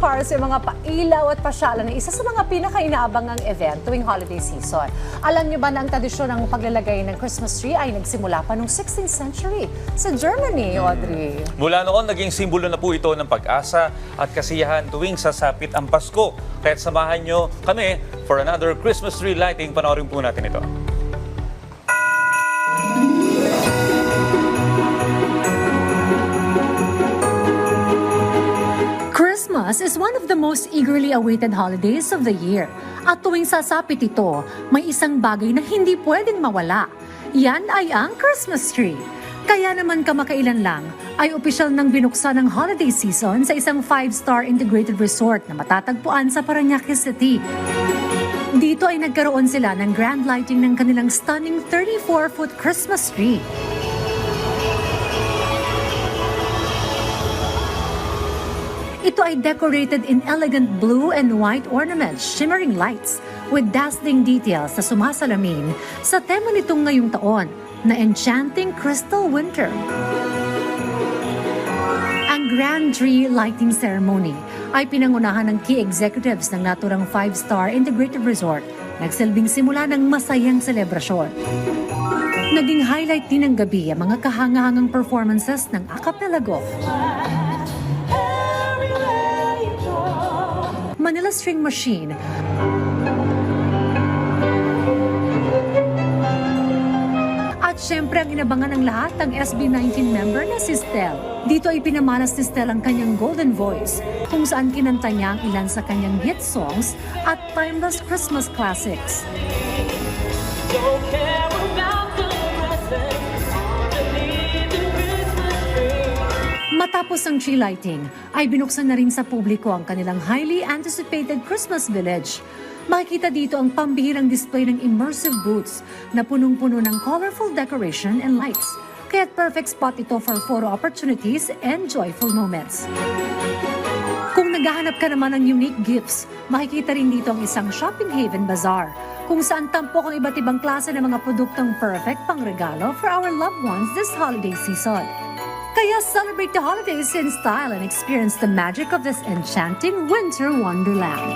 cars, yung mga pailaw at pasyalan na isa sa mga pinaka-inaabangang event tuwing holiday season. Alam niyo ba na ang tradisyon ng paglalagay ng Christmas tree ay nagsimula pa noong 16th century sa Germany, Audrey? Mula noon, naging simbolo na po ito ng pag-asa at kasiyahan tuwing sasapit ang Pasko. Kaya't samahan nyo kami for another Christmas tree lighting. Panoorin po natin ito. Christmas is one of the most eagerly awaited holidays of the year. At tuwing sasapit ito, may isang bagay na hindi pwedeng mawala. Yan ay ang Christmas tree. Kaya naman kamakailan lang ay opisyal nang binuksan ng holiday season sa isang 5-star integrated resort na matatagpuan sa Parañaque City. Dito ay nagkaroon sila ng grand lighting ng kanilang stunning 34-foot Christmas tree. Ito ay decorated in elegant blue and white ornaments, shimmering lights, with dazzling details na sumasalamin sa tema nitong ngayong taon na Enchanting Crystal Winter. Ang Grand Tree Lighting Ceremony ay pinangunahan ng key executives ng naturang 5-star integrated resort, nagsilbing simula ng masayang selebrasyon. Naging highlight din ng gabi ang mga kahangahangang performances ng Acapelago, Manila String Machine, at syempre ang inabangan ng lahat ang SB19 member na si Stel. Dito ay pinamalas ni Stel ang kanyang golden voice, kung saan kinanta niya ang ilan sa kanyang hit songs at timeless Christmas classics. Don't care about the present underneath the Christmas tree. Matapos ang tree lighting, ay binuksan na rin sa publiko ang kanilang highly anticipated Christmas village. Makikita dito ang pambihirang display ng immersive booths na punong-puno ng colorful decoration and lights. Kaya't perfect spot ito for photo opportunities and joyful moments. Kung naghahanap ka naman ng unique gifts, makikita rin dito ang isang shopping haven bazaar, kung saan tampok ang iba't ibang klase ng mga produktong perfect pang regalo for our loved ones this holiday season. Kaya celebrate the holidays in style and experience the magic of this enchanting winter wonderland.